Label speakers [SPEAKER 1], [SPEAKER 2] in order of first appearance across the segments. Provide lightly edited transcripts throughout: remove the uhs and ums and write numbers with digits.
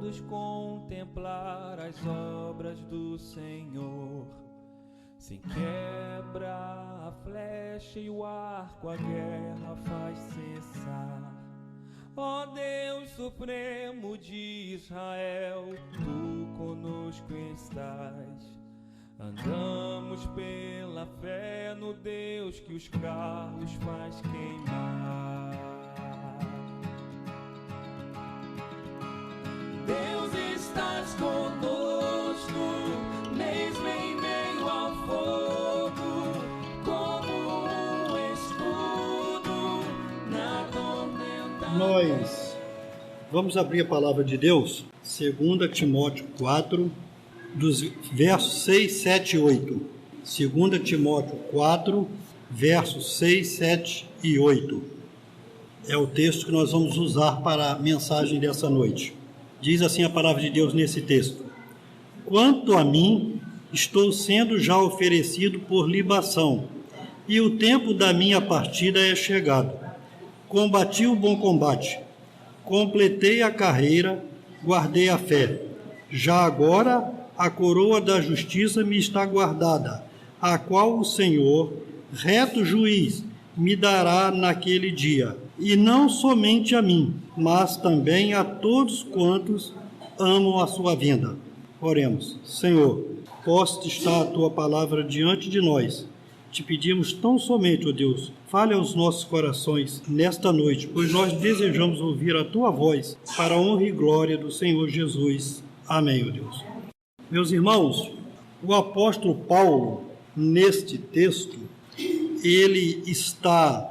[SPEAKER 1] todos contemplar as obras do Senhor. Se quebra a flecha e o arco, a guerra faz cessar. Ó Deus Supremo de Israel, Tu conosco estás. Andamos pela fé no Deus que os carros faz queimar. Deus, estás conosco, mesmo em meio ao fogo, como um escudo na tormenta.
[SPEAKER 2] Nós vamos abrir a palavra de Deus, 2 Timóteo 4, dos versos 6, 7 e 8. 2 Timóteo 4, versos 6, 7 e 8. É o texto que nós vamos usar para a mensagem dessa noite. Diz assim a palavra de Deus nesse texto: Quanto a mim, estou sendo já oferecido por libação, e o tempo da minha partida é chegado. Combati o bom combate, completei a carreira, guardei a fé. Já agora a coroa da justiça me está guardada, a qual o Senhor, reto juiz, me dará naquele dia, e não somente a mim, mas também a todos quantos amam a sua vinda. Oremos. Senhor, posta estar a tua palavra diante de nós. Te pedimos tão somente, ó Deus, fale aos nossos corações nesta noite, pois nós desejamos ouvir a tua voz para a honra e glória do Senhor Jesus. Amém, ó Deus. Meus irmãos, o apóstolo Paulo, neste texto, ele está,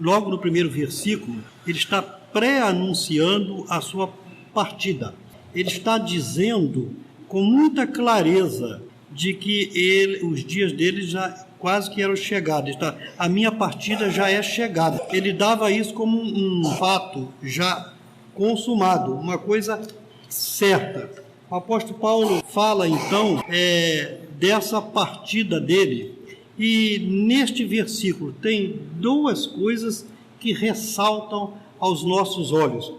[SPEAKER 2] logo no primeiro versículo, ele está pré-anunciando a sua partida. Ele está dizendo com muita clareza de que os dias dele já quase que eram chegados. A minha partida já é chegada. Ele dava isso como um fato já consumado, uma coisa certa. O apóstolo Paulo fala, então, dessa partida dele, e neste versículo tem duas coisas que ressaltam aos nossos olhos.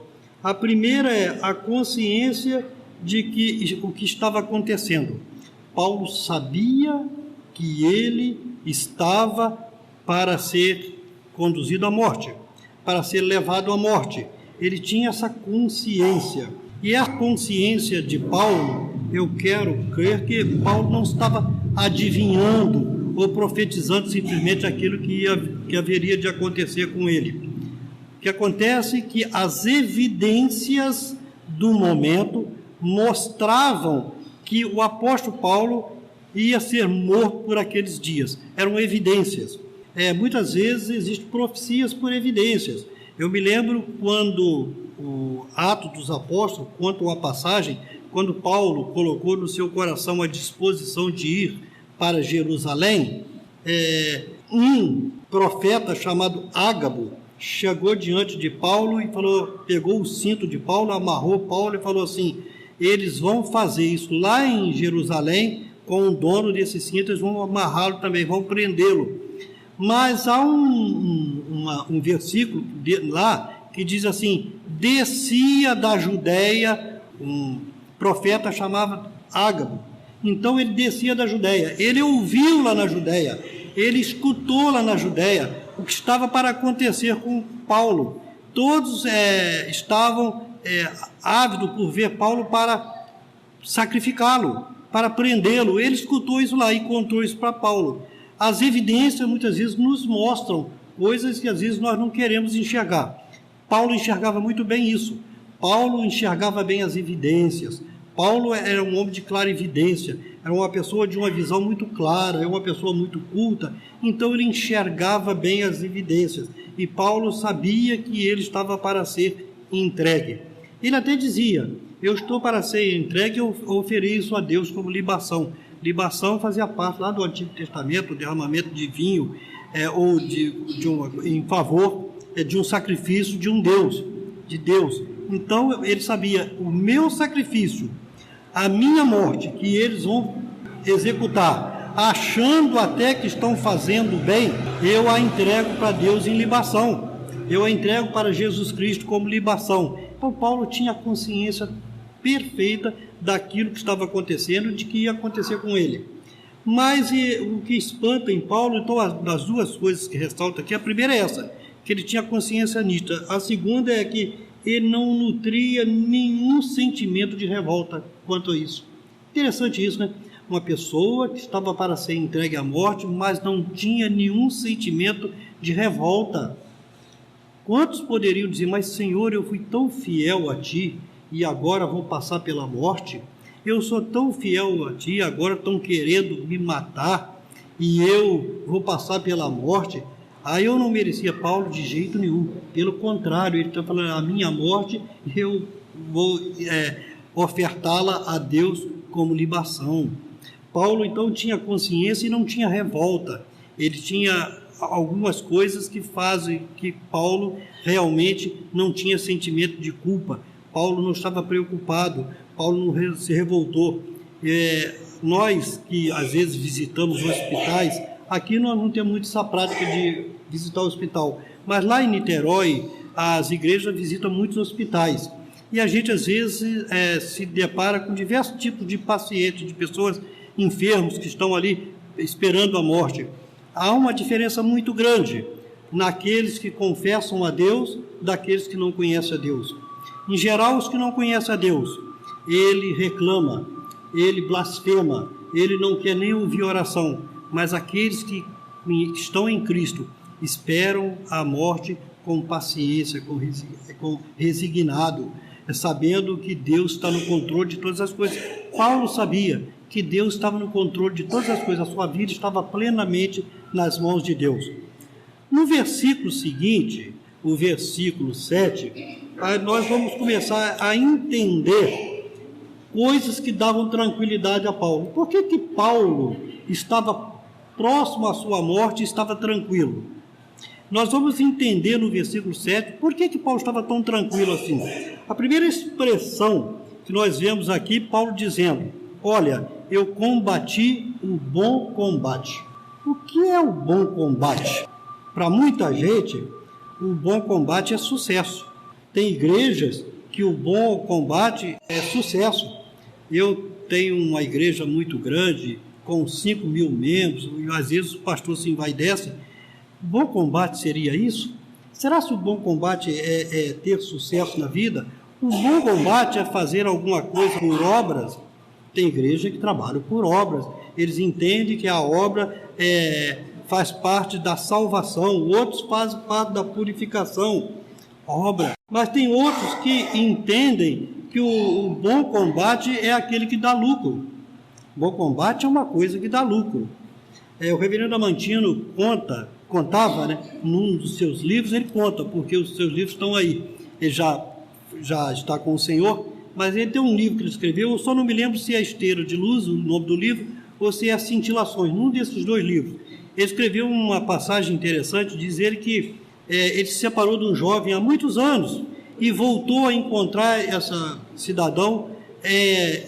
[SPEAKER 2] A primeira é a consciência de que o que estava acontecendo. Paulo sabia que ele estava para ser conduzido à morte, para ser levado à morte. Ele tinha essa consciência. E a consciência de Paulo, eu quero crer que Paulo não estava adivinhando ou profetizando simplesmente aquilo que haveria de acontecer com ele. O que acontece é que as evidências do momento mostravam que o apóstolo Paulo ia ser morto por aqueles dias. Eram evidências. Muitas vezes existem profecias por evidências. Eu me lembro quando o Atos dos Apóstolos, quanto à passagem, quando Paulo colocou no seu coração a disposição de ir para Jerusalém, um profeta chamado Ágabo chegou diante de Paulo e pegou o cinto de Paulo, amarrou Paulo e falou assim: eles vão fazer isso lá em Jerusalém com o dono desse cinto, eles vão amarrá-lo também, vão prendê-lo. Mas há um versículo lá que diz assim: descia da Judéia, um profeta chamado Ágabo. Então ele descia da Judéia, ele ouviu lá na Judéia, ele escutou lá na Judéia o que estava para acontecer com Paulo. Todos estavam ávidos por ver Paulo para sacrificá-lo, para prendê-lo. Ele escutou isso lá e contou isso para Paulo. As evidências muitas vezes nos mostram coisas que às vezes nós não queremos enxergar. Paulo enxergava muito bem isso. Paulo enxergava bem as evidências. Paulo era um homem de clara evidência, era uma pessoa de uma visão muito clara, era uma pessoa muito culta, então ele enxergava bem as evidências. E Paulo sabia que ele estava para ser entregue. Ele até dizia: eu estou para ser entregue, eu ofereço a Deus como libação. Libação fazia parte lá do Antigo Testamento, o derramamento de vinho, ou em favor de um sacrifício de um Deus, de Deus. Então ele sabia: o meu sacrifício, a minha morte, que eles vão executar, achando até que estão fazendo bem, eu a entrego para Deus em libação, eu a entrego para Jesus Cristo como libação. Então Paulo tinha consciência perfeita daquilo que estava acontecendo, de que ia acontecer com ele. Mas o que espanta em Paulo, então, das duas coisas que ressalta aqui, a primeira é essa, que ele tinha consciência nítida. A segunda é que ele não nutria nenhum sentimento de revolta quanto a isso. Interessante isso, né? Uma pessoa que estava para ser entregue à morte, mas não tinha nenhum sentimento de revolta. Quantos poderiam dizer, mas Senhor, eu fui tão fiel a Ti e agora vou passar pela morte? Eu sou tão fiel a Ti, agora estão querendo me matar e eu vou passar pela morte? Aí eu não merecia Paulo de jeito nenhum. Pelo contrário, ele está falando, a minha morte eu vou ofertá-la a Deus como libação. Paulo então tinha consciência e não tinha revolta. Ele tinha algumas coisas que fazem que Paulo realmente não tinha sentimento de culpa. Paulo não estava preocupado, Paulo não se revoltou. Nós que às vezes visitamos hospitais, aqui nós não temos muito essa prática de visitar o hospital, mas lá em Niterói as igrejas visitam muitos hospitais e a gente às vezes se depara com diversos tipos de pacientes, de pessoas enfermos que estão ali esperando a morte. Há uma diferença muito grande naqueles que confessam a Deus daqueles que não conhecem a Deus. Em geral, os que não conhecem a Deus, ele reclama, ele blasfema, ele não quer nem ouvir oração, mas aqueles que estão em Cristo esperam a morte com paciência, com resignado, sabendo que Deus está no controle de todas as coisas. Paulo sabia que Deus estava no controle de todas as coisas, a sua vida estava plenamente nas mãos de Deus. No versículo seguinte, o versículo 7, nós vamos começar a entender coisas que davam tranquilidade a Paulo. Por que que Paulo estava próximo à sua morte e estava tranquilo? Nós vamos entender no versículo 7 por que que Paulo estava tão tranquilo assim. A primeira expressão que nós vemos aqui, Paulo dizendo, olha, eu combati o bom combate. O que é o bom combate? Para muita gente, o bom combate é sucesso. Tem igrejas que o bom combate é sucesso. Eu tenho uma igreja muito grande, com 5.000 membros, e às vezes o pastor se envaidece. Bom combate seria isso? Será que o bom combate é ter sucesso na vida? O bom combate é fazer alguma coisa por obras. Tem igreja que trabalha por obras. Eles entendem que a obra faz parte da salvação, outros fazem parte da purificação. Obra. Mas tem outros que entendem que o bom combate é aquele que dá lucro. Bom combate é uma coisa que dá lucro. O reverendo Amantino contava, né, num dos seus livros, ele conta, porque os seus livros estão aí. Ele já está com o Senhor, mas ele tem um livro que ele escreveu, eu só não me lembro se é Esteira de Luz, o nome do livro, ou se é Cintilações, num desses dois livros. Ele escreveu uma passagem interessante, diz ele que ele se separou de um jovem há muitos anos e voltou a encontrar essa cidadão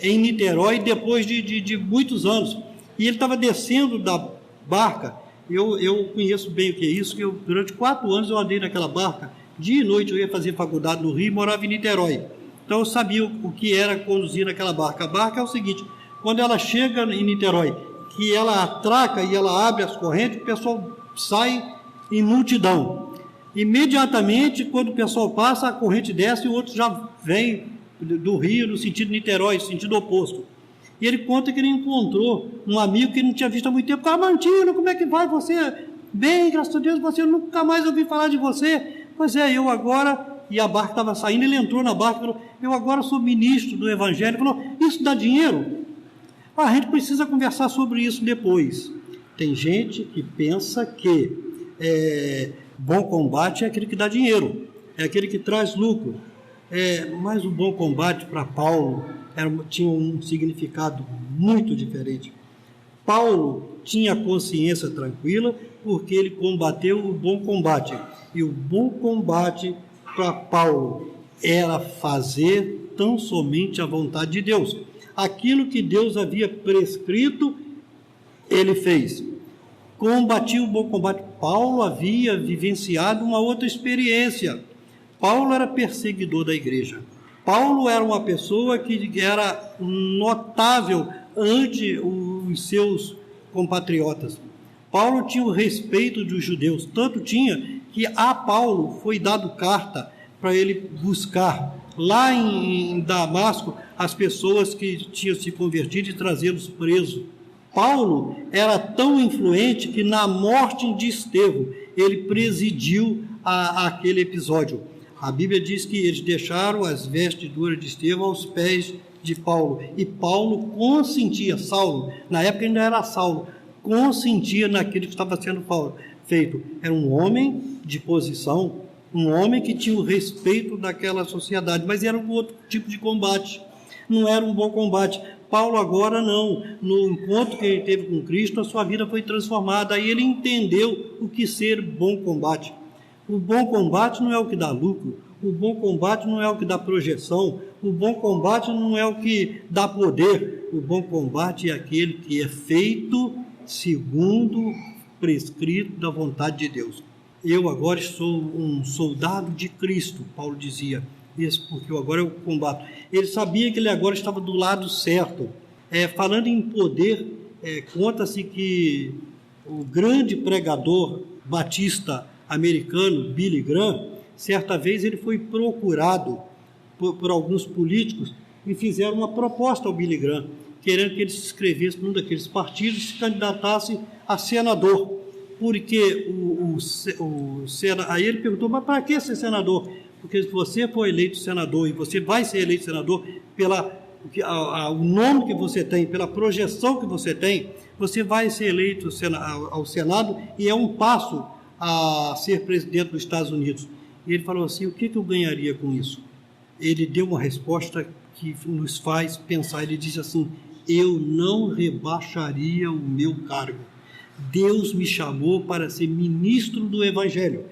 [SPEAKER 2] em Niterói depois de muitos anos. E ele estava descendo da barca. Eu conheço bem o que é isso, que durante 4 anos eu andei naquela barca. Dia e noite eu ia fazer faculdade no Rio e morava em Niterói. Então eu sabia o que era conduzir naquela barca. A barca é o seguinte, quando ela chega em Niterói, que ela atraca e ela abre as correntes, o pessoal sai em multidão. Imediatamente, quando o pessoal passa, a corrente desce e o outro já vem do Rio, no sentido Niterói, no sentido oposto. E ele conta que ele encontrou um amigo que ele não tinha visto há muito tempo. Amantino, como é que vai você? Bem, graças a Deus, eu nunca mais ouvi falar de você. Pois é, eu agora... E a barca estava saindo, ele entrou na barca e falou, eu agora sou ministro do Evangelho. Ele falou, isso dá dinheiro? A gente precisa conversar sobre isso depois. Tem gente que pensa que bom combate é aquele que dá dinheiro, é aquele que traz lucro. Mas o bom combate para Paulo tinha um significado muito diferente. Paulo tinha consciência tranquila porque ele combateu o bom combate. E o bom combate para Paulo era fazer tão somente a vontade de Deus. Aquilo que Deus havia prescrito, ele fez. Combatia o bom combate. Paulo havia vivenciado uma outra experiência. Paulo era perseguidor da igreja. Paulo era uma pessoa que era notável ante os seus compatriotas. Paulo tinha o respeito dos judeus, tanto tinha que a Paulo foi dado carta para ele buscar lá em Damasco as pessoas que tinham se convertido e trazê-los presos. Paulo era tão influente que na morte de Estevão ele presidiu aquele episódio. A Bíblia diz que eles deixaram as vestiduras de Estevão aos pés de Paulo, e Paulo consentia, Saulo, na época ainda era Saulo, consentia naquilo que estava sendo feito. Era um homem de posição, um homem que tinha o respeito daquela sociedade, mas era um outro tipo de combate, não era um bom combate. Paulo agora não, no encontro que ele teve com Cristo, a sua vida foi transformada, aí ele entendeu o que ser bom combate. O bom combate não é o que dá lucro, o bom combate não é o que dá projeção, o bom combate não é o que dá poder, o bom combate é aquele que é feito segundo prescrito da vontade de Deus. Eu agora sou um soldado de Cristo, Paulo dizia, isso porque eu agora eu combato. Ele sabia que ele agora estava do lado certo. Falando em poder, conta-se que o grande pregador batista americano, Billy Graham, certa vez ele foi procurado por alguns políticos e fizeram uma proposta ao Billy Graham, querendo que ele se inscrevesse num daqueles partidos e se candidatasse a senador, porque aí ele perguntou, mas para que ser senador? Porque se você for eleito senador, e você vai ser eleito senador o nome que você tem, pela projeção que você tem, você vai ser eleito ao Senado, e é um passo a ser presidente dos Estados Unidos. E ele falou assim, o que eu ganharia com isso? Ele deu uma resposta que nos faz pensar. Ele disse assim, eu não rebaixaria o meu cargo. Deus me chamou para ser ministro do Evangelho,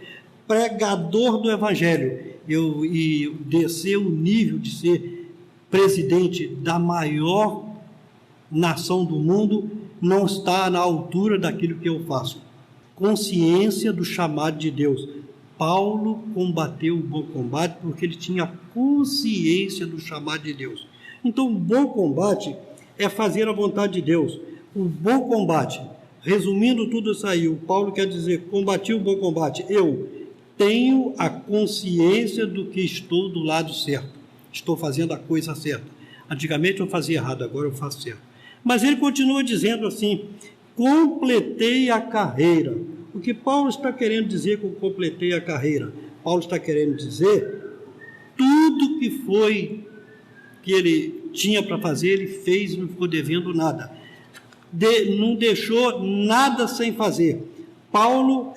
[SPEAKER 2] pregador do Evangelho, e descer o nível de ser presidente da maior nação do mundo não está na altura daquilo que eu faço. Consciência do chamado de Deus. Paulo combateu o bom combate porque ele tinha consciência do chamado de Deus. Então, o bom combate é fazer a vontade de Deus. O bom combate, resumindo tudo isso aí, o Paulo quer dizer, combati o bom combate. Eu tenho a consciência do que estou do lado certo. Estou fazendo a coisa certa. Antigamente eu fazia errado, agora eu faço certo. Mas ele continua dizendo assim, completei a carreira. O que Paulo está querendo dizer com completei a carreira? Paulo está querendo dizer tudo que ele tinha para fazer, ele fez e não ficou devendo nada. Não deixou nada sem fazer. Paulo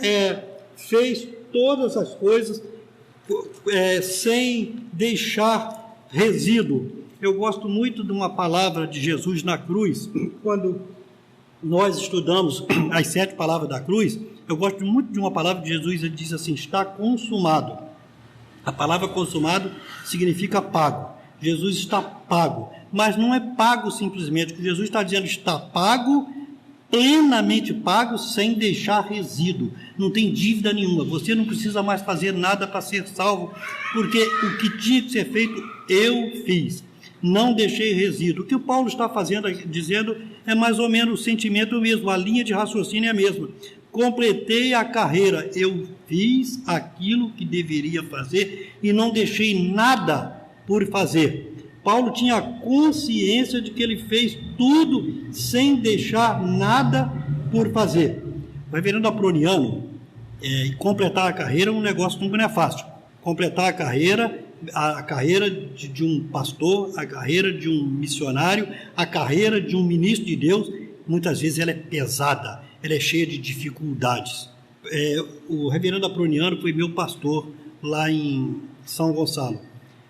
[SPEAKER 2] fez todas as coisas sem deixar resíduo. Eu gosto muito de uma palavra de Jesus na cruz, quando nós estudamos as 7 palavras da cruz. Eu gosto muito de uma palavra de Jesus, ele diz assim, está consumado. A palavra consumado significa pago. Jesus está pago, mas não é pago simplesmente, o que Jesus está dizendo está pago, plenamente pago, sem deixar resíduo, não tem dívida nenhuma, você não precisa mais fazer nada para ser salvo, porque o que tinha que ser feito, eu fiz, não deixei resíduo. O que o Paulo está fazendo, dizendo, é mais ou menos o sentimento mesmo, a linha de raciocínio é a mesma. Completei a carreira, eu fiz aquilo que deveria fazer e não deixei nada por fazer. Paulo tinha consciência de que ele fez tudo sem deixar nada por fazer. O reverendo Aproniano, completar a carreira é um negócio que não é fácil. Completar a carreira de um pastor, a carreira de um missionário, a carreira de um ministro de Deus, muitas vezes ela é pesada, ela é cheia de dificuldades. O reverendo Aproniano foi meu pastor lá em São Gonçalo.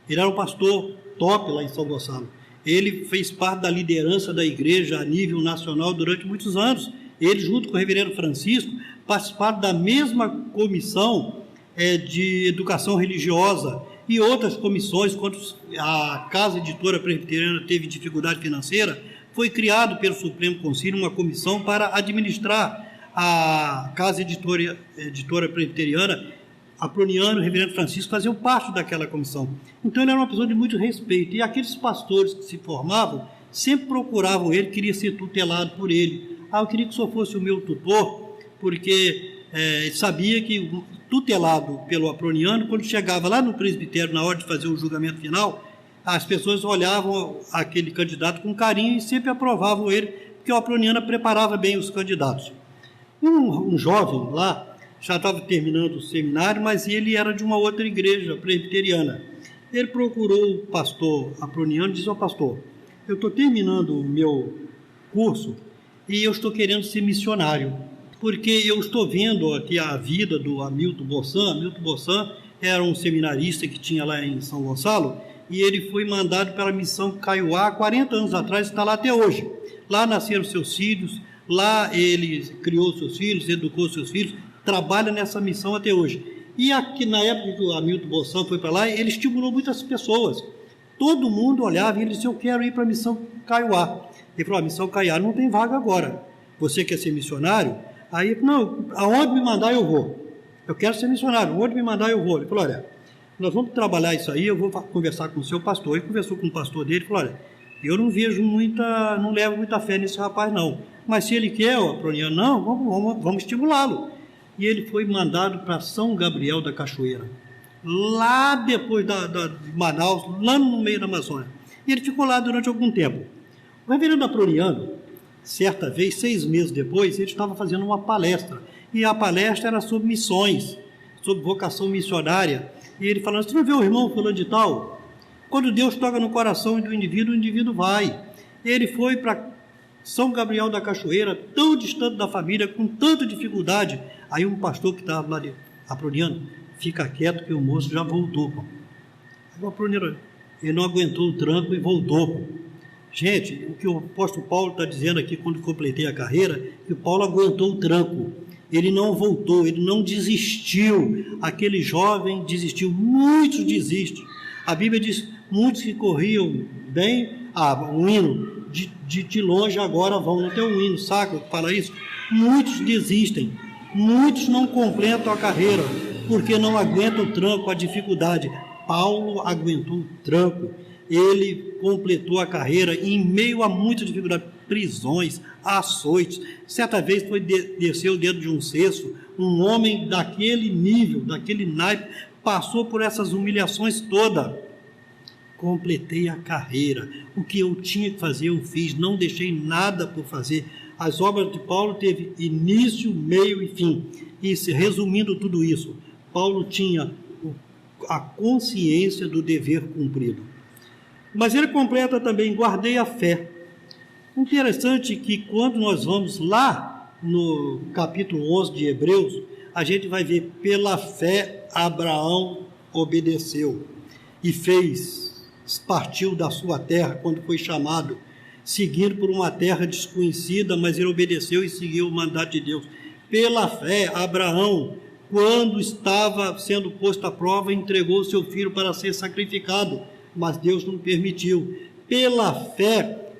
[SPEAKER 2] Ele era um pastor top lá em São Gonçalo. Ele fez parte da liderança da igreja a nível nacional durante muitos anos. Ele, junto com o reverendo Francisco, participaram da mesma comissão de educação religiosa e outras comissões. Quando a Casa Editora Presbiteriana teve dificuldade financeira, foi criado pelo Supremo Concílio uma comissão para administrar a Casa Editora Presbiteriana, Aproniano, o reverendo Francisco faziam parte daquela comissão. Então ele era uma pessoa de muito respeito. E aqueles pastores que se formavam sempre procuravam ele, queria ser tutelado por ele. Eu queria que o senhor fosse o meu tutor, porque sabia que tutelado pelo Aproniano, quando chegava lá no presbitério, na hora de fazer o julgamento final, as pessoas olhavam aquele candidato com carinho e sempre aprovavam ele, porque o Aproniano preparava bem os candidatos. Um jovem lá, já estava terminando o seminário, mas ele era de uma outra igreja presbiteriana. Ele procurou o pastor Aproniano e disse: pastor, eu estou terminando o meu curso e eu estou querendo ser missionário, porque eu estou vendo aqui a vida do Hamilton Bossan. Hamilton Bossan era um seminarista que tinha lá em São Gonçalo, e ele foi mandado para a missão Kaiowá 40 anos atrás, está lá até hoje. Lá nasceram seus filhos, lá ele criou seus filhos, educou seus filhos, trabalha nessa missão até hoje. E aqui, na época que o Hamilton Bossan foi para lá, ele estimulou muitas pessoas. Todo mundo olhava e ele disse: eu quero ir para a missão Kaiowá. Ele falou: a missão Kaiowá não tem vaga agora. Você quer ser missionário? Aí, não, aonde me mandar eu vou. Eu quero ser missionário, aonde me mandar eu vou. Ele falou: olha, nós vamos trabalhar isso aí, eu vou conversar com o seu pastor. Ele conversou com o pastor dele e falou: olha, eu não levo muita fé nesse rapaz não, mas se ele quer, o Aproniano, não, vamos estimulá-lo. E ele foi mandado para São Gabriel da Cachoeira, lá depois de Manaus, lá no meio da Amazônia. E ele ficou lá durante algum tempo. O reverendo Aproniano, certa vez, 6 meses depois, ele estava fazendo uma palestra, e a palestra era sobre missões, sobre vocação missionária. E ele falando: você não vê o irmão fulano de tal? Quando Deus toca no coração do indivíduo, o indivíduo vai. Ele foi para São Gabriel da Cachoeira, tão distante da família, com tanta dificuldade. Aí um pastor que estava lá de Aproniano: fica quieto que o moço já voltou. Aí o Aproniano, ele não aguentou o tranco e voltou. Gente, o que o apóstolo Paulo está dizendo aqui, quando completei a carreira, que o Paulo aguentou o tranco. Ele não voltou, ele não desistiu. Aquele jovem desistiu. Muitos desistem. A Bíblia diz: muitos que corriam bem, um hino, de longe agora vão. Não tem um hino sacro que fala isso? Muitos desistem. Muitos não completam a carreira, porque não aguentam o tranco, a dificuldade. Paulo aguentou o tranco. Ele completou a carreira em meio a muita dificuldade, prisões, açoites. Certa vez desceu dentro de um cesto, um homem daquele nível, daquele naipe, passou por essas humilhações todas. Completei a carreira, o que eu tinha que fazer eu fiz, não deixei nada por fazer. As obras de Paulo teve início, meio e fim. E resumindo tudo isso, Paulo tinha a consciência do dever cumprido. Mas ele completa também: guardei a fé. Interessante que quando nós vamos lá no capítulo 11 de Hebreus, a gente vai ver: pela fé Abraão obedeceu e partiu da sua terra quando foi chamado, seguindo por uma terra desconhecida, mas ele obedeceu e seguiu o mandato de Deus. Pela fé Abraão, quando estava sendo posto à prova, entregou seu filho para ser sacrificado, mas Deus não permitiu. Pela fé,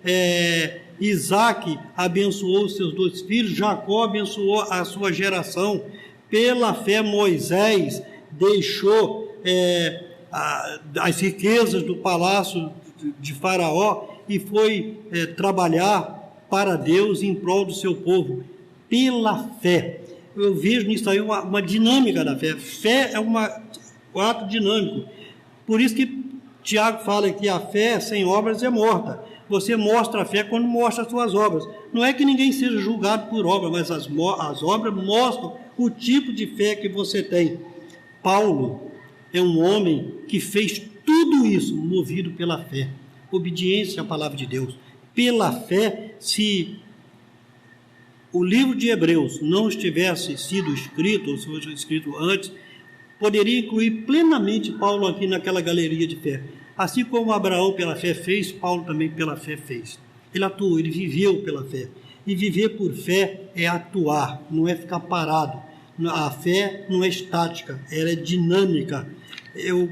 [SPEAKER 2] Isaac abençoou seus 2 filhos, Jacó abençoou a sua geração. Pela fé, Moisés deixou as riquezas do palácio de Faraó e foi trabalhar para Deus em prol do seu povo. Pela fé. Eu vejo nisso aí uma dinâmica da fé. Fé é um ato dinâmico. Por isso que Tiago fala que a fé sem obras é morta. Você mostra a fé quando mostra as suas obras. Não é que ninguém seja julgado por obra, mas as obras mostram o tipo de fé que você tem. Paulo é um homem que fez tudo isso movido pela fé. Obediência à palavra de Deus. Pela fé, se o livro de Hebreus não tivesse sido escrito, ou se fosse escrito antes, poderia incluir plenamente Paulo aqui naquela galeria de fé. Assim como Abraão pela fé fez, Paulo também pela fé fez. Ele atuou, ele viveu pela fé. E viver por fé é atuar, não é ficar parado. A fé não é estática, ela é dinâmica. Eu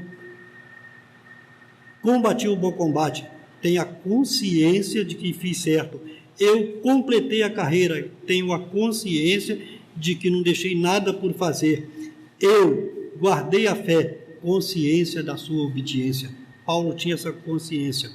[SPEAKER 2] combati o bom combate, tenho a consciência de que fiz certo. Eu completei a carreira, tenho a consciência de que não deixei nada por fazer. Eu guardei a fé, consciência da sua obediência. Paulo tinha essa consciência.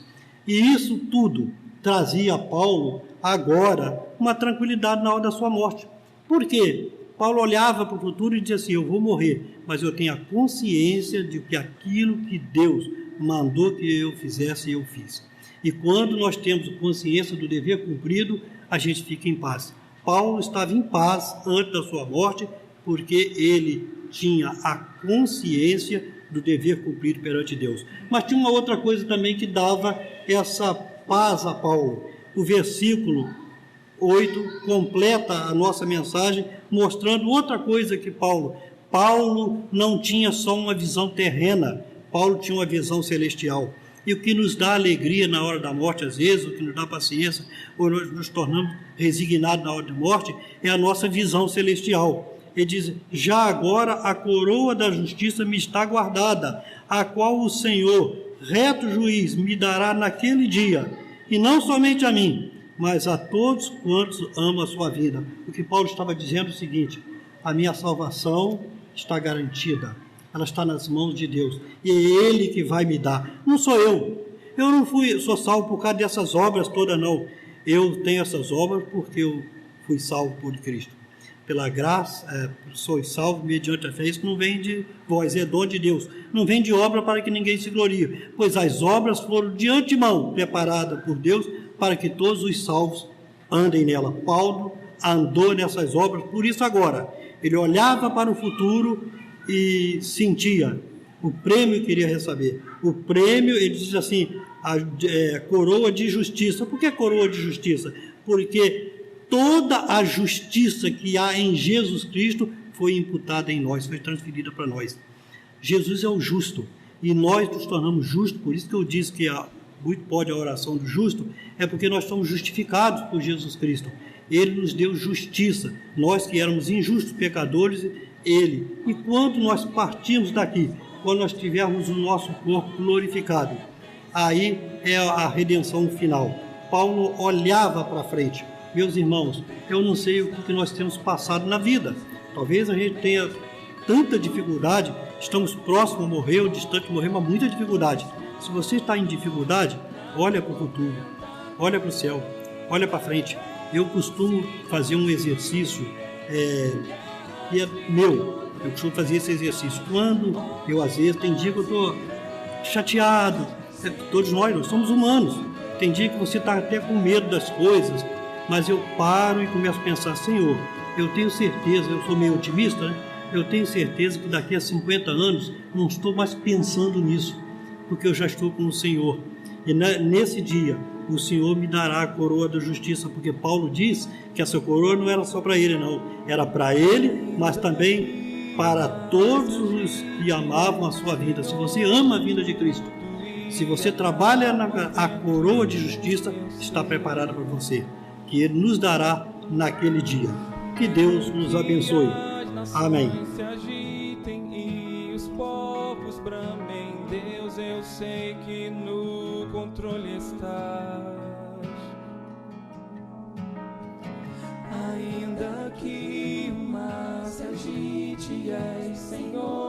[SPEAKER 2] E isso tudo trazia a Paulo, agora, uma tranquilidade na hora da sua morte. Por quê? Paulo olhava para o futuro e dizia assim, eu vou morrer, mas eu tenho a consciência de que aquilo que Deus mandou que eu fizesse, eu fiz. E quando nós temos consciência do dever cumprido, a gente fica em paz. Paulo estava em paz antes da sua morte, porque ele tinha a consciência do dever cumprido perante Deus. Mas tinha uma outra coisa também que dava essa paz a Paulo. O versículo 8 completa a nossa mensagem, mostrando outra coisa que Paulo não tinha só uma visão terrena, Paulo tinha uma visão celestial. E o que nos dá alegria na hora da morte, às vezes, o que nos dá paciência, ou nós nos tornamos resignados na hora da morte, é a nossa visão celestial. Ele diz, já agora a coroa da justiça me está guardada, a qual o Senhor, reto juiz, me dará naquele dia, e não somente a mim, mas a todos quantos amam a sua vida. O que Paulo estava dizendo é o seguinte, a minha salvação está garantida, ela está nas mãos de Deus, e é Ele que vai me dar, não sou eu não sou salvo por causa dessas obras todas, não, eu tenho essas obras porque eu fui salvo por Cristo, pela graça, sois salvo mediante a fé, isso não vem de vós, é dom de Deus, não vem de obra para que ninguém se glorie, pois as obras foram de antemão preparadas por Deus, para que todos os salvos andem nela. Paulo andou nessas obras, por isso agora, ele olhava para o futuro e sentia o prêmio que iria receber. O prêmio, ele diz assim, coroa de justiça. Por que coroa de justiça? Porque toda a justiça que há em Jesus Cristo foi imputada em nós, foi transferida para nós. Jesus é o justo, e nós nos tornamos justos, por isso que eu disse que muito pode a oração do justo, é porque nós somos justificados por Jesus Cristo. Ele nos deu justiça, nós que éramos injustos, pecadores, Ele. E quando nós partimos daqui, quando nós tivermos o nosso corpo glorificado, aí é a redenção final. Paulo olhava para frente. Meus irmãos, eu não sei o que nós temos passado na vida. Talvez a gente tenha tanta dificuldade, estamos próximos a morrer, ou distante de morrer, mas muita dificuldade. Se você está em dificuldade, olha para o futuro, olha para o céu, olha para frente. Eu costumo fazer um exercício, que é meu, eu costumo fazer esse exercício. Quando eu, às vezes, tem dia que eu estou chateado, todos nós somos humanos, tem dia que você está até com medo das coisas, mas eu paro e começo a pensar, Senhor, eu tenho certeza, eu sou meio otimista, né? Eu tenho certeza que daqui a 50 anos não estou mais pensando nisso, porque eu já estou com o Senhor. E nesse dia, o Senhor me dará a coroa da justiça, porque Paulo diz que essa coroa não era só para ele, não. Era para ele, mas também para todos os que amavam a sua vida. Se você ama a vida de Cristo, se você trabalha a coroa de justiça, está preparada para você, que Ele nos dará naquele dia. Que Deus nos abençoe. Amém.
[SPEAKER 1] Deus, eu sei que no controle estás. Ainda que o mar se agite, és Senhor.